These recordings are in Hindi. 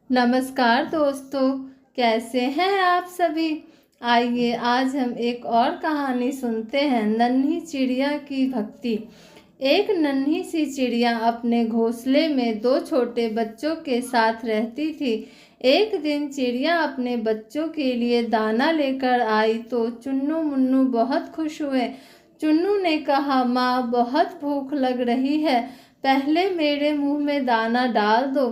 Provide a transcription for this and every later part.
नमस्कार दोस्तों, कैसे हैं आप सभी। आइए आज हम एक और कहानी सुनते हैं, नन्ही चिड़िया की भक्ति। एक नन्ही सी चिड़िया अपने घोंसले में दो छोटे बच्चों के साथ रहती थी। एक दिन चिड़िया अपने बच्चों के लिए दाना लेकर आई तो चुन्नू मुन्नू बहुत खुश हुए। चुन्नू ने कहा, माँ बहुत भूख लग रही है, पहले मेरे मुंह में दाना डाल दो।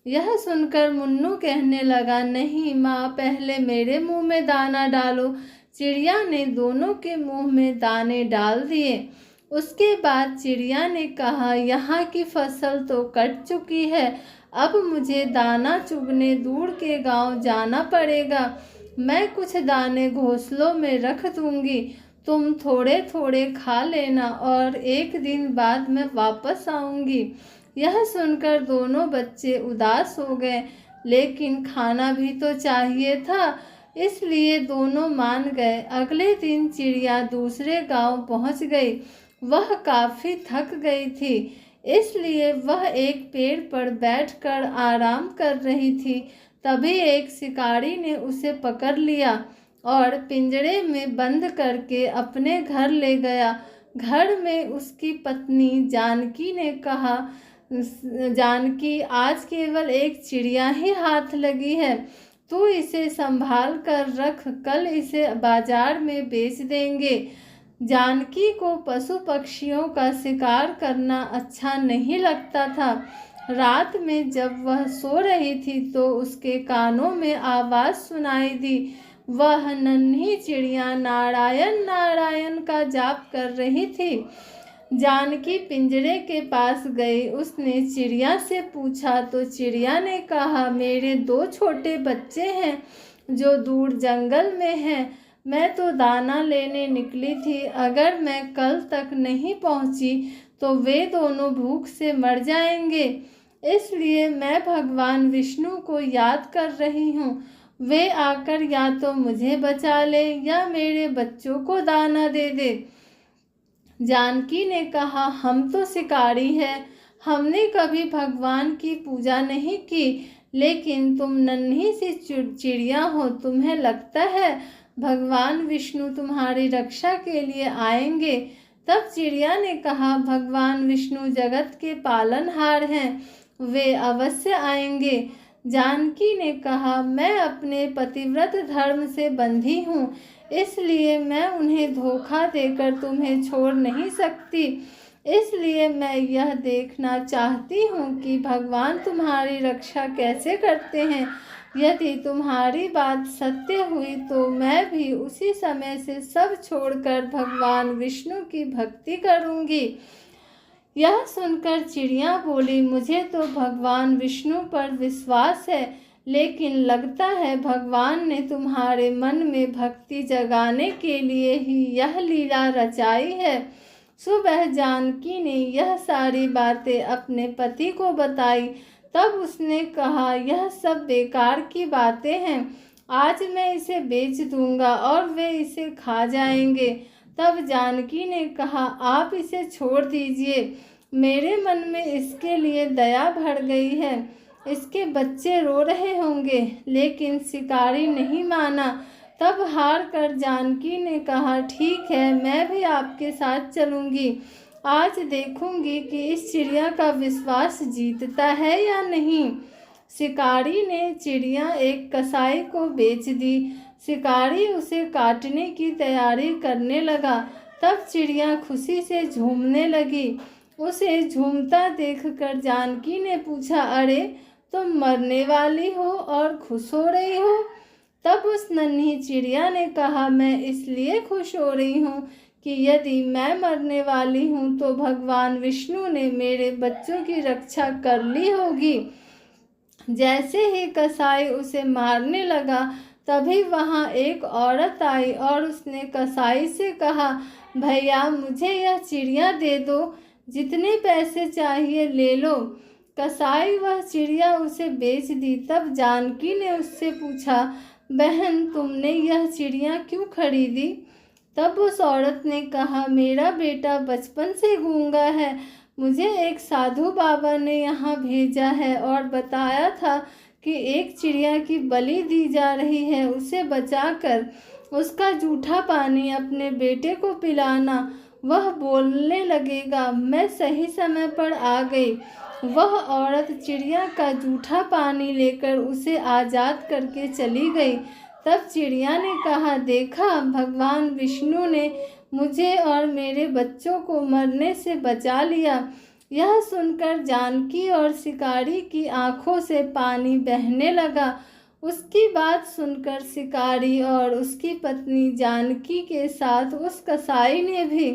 यह सुनकर मुन्नू कहने लगा, नहीं माँ, पहले मेरे मुंह में दाना डालो। चिड़िया ने दोनों के मुंह में दाने डाल दिए। उसके बाद चिड़िया ने कहा, यहाँ की फसल तो कट चुकी है, अब मुझे दाना चुगने दूर के गांव जाना पड़ेगा। मैं कुछ दाने घोंसलों में रख दूंगी, तुम थोड़े थोड़े खा लेना और एक दिन बाद मैं वापस आऊंगी। यह सुनकर दोनों बच्चे उदास हो गए, लेकिन खाना भी तो चाहिए था, इसलिए दोनों मान गए। अगले दिन चिड़िया दूसरे गांव पहुंच गई। वह काफी थक गई थी, इसलिए वह एक पेड़ पर बैठकर आराम कर रही थी। तभी एक शिकारी ने उसे पकड़ लिया और पिंजरे में बंद करके अपने घर ले गया। घर में उसकी पत्नी जानकी ने कहा, जानकी, आज केवल एक चिड़िया ही हाथ लगी है, तू इसे संभाल कर रख, कल इसे बाजार में बेच देंगे। जानकी को पशु पक्षियों का शिकार करना अच्छा नहीं लगता था। रात में जब वह सो रही थी तो उसके कानों में आवाज़ सुनाई दी। वह नन्ही चिड़िया नारायण नारायण का जाप कर रही थी। जानकी पिंजरे के पास गई। उसने चिड़िया से पूछा तो चिड़िया ने कहा, मेरे दो छोटे बच्चे हैं जो दूर जंगल में हैं। मैं तो दाना लेने निकली थी, अगर मैं कल तक नहीं पहुंची तो वे दोनों भूख से मर जाएंगे, इसलिए मैं भगवान विष्णु को याद कर रही हूँ। वे आकर या तो मुझे बचा ले या मेरे बच्चों को दाना दे दे। जानकी ने कहा, हम तो शिकारी हैं, हमने कभी भगवान की पूजा नहीं की, लेकिन तुम नन्ही सी चिड़िया हो, तुम्हें लगता है भगवान विष्णु तुम्हारी रक्षा के लिए आएंगे। तब चिड़िया ने कहा, भगवान विष्णु जगत के पालनहार हैं, वे अवश्य आएंगे। जानकी ने कहा, मैं अपने पतिव्रत धर्म से बंधी हूँ, इसलिए मैं उन्हें धोखा देकर तुम्हें छोड़ नहीं सकती। इसलिए मैं यह देखना चाहती हूँ कि भगवान तुम्हारी रक्षा कैसे करते हैं। यदि तुम्हारी बात सत्य हुई तो मैं भी उसी समय से सब छोड़कर भगवान विष्णु की भक्ति करूँगी। यह सुनकर चिड़िया बोली, मुझे तो भगवान विष्णु पर विश्वास है, लेकिन लगता है भगवान ने तुम्हारे मन में भक्ति जगाने के लिए ही यह लीला रचाई है। सुबह जानकी ने यह सारी बातें अपने पति को बताई। तब उसने कहा, यह सब बेकार की बातें हैं, आज मैं इसे बेच दूंगा और वे इसे खा जाएंगे। तब जानकी ने कहा, आप इसे छोड़ दीजिए, मेरे मन में इसके लिए दया भर गई है। इसके बच्चे रो रहे होंगे, लेकिन शिकारी नहीं माना। तब हार कर जानकी ने कहा, ठीक है, मैं भी आपके साथ चलूंगी। आज देखूंगी कि इस चिड़िया का विश्वास जीतता है या नहीं। शिकारी ने चिड़िया एक कसाई को बेच दी। शिकारी उसे काटने की तैयारी करने लगा। तब चिड़िया खुशी से झूमने लगी। उसे झूमता देखकर जानकी ने पूछा, अरे तुम मरने वाली हो और खुश हो रही हो। तब उस नन्ही चिड़िया ने कहा, मैं इसलिए खुश हो रही हूँ कि यदि मैं मरने वाली हूँ तो भगवान विष्णु ने मेरे बच्चों की रक्षा कर ली होगी। जैसे ही कसाई उसे मारने लगा, तभी वहाँ एक औरत आई और उसने कसाई से कहा, भैया मुझे यह चिड़िया दे दो, जितने पैसे चाहिए ले लो। कसाई वह चिड़िया उसे बेच दी। तब जानकी ने उससे पूछा, बहन तुमने यह चिड़िया क्यों खरीदी। तब उस औरत ने कहा, मेरा बेटा बचपन से गूंगा है, मुझे एक साधु बाबा ने यहाँ भेजा है और बताया था कि एक चिड़िया की बलि दी जा रही है, उसे बचाकर उसका जूठा पानी अपने बेटे को पिलाना। वह बोलने लगेगा, मैं सही समय पर आ गई। वह औरत चिड़िया का जूठा पानी लेकर उसे आज़ाद करके चली गई। तब चिड़िया ने कहा, देखा, भगवान विष्णु ने मुझे और मेरे बच्चों को मरने से बचा लिया। यह सुनकर जानकी और शिकारी की आंखों से पानी बहने लगा। उसकी बात सुनकर शिकारी और उसकी पत्नी जानकी के साथ उस कसाई ने भी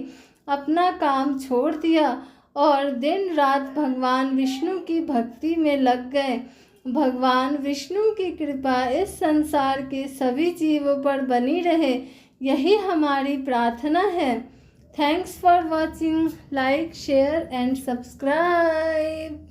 अपना काम छोड़ दिया और दिन रात भगवान विष्णु की भक्ति में लग गए। भगवान विष्णु की कृपा इस संसार के सभी जीवों पर बनी रहे, यही हमारी प्रार्थना है। Thanks for watching. Like, share and subscribe.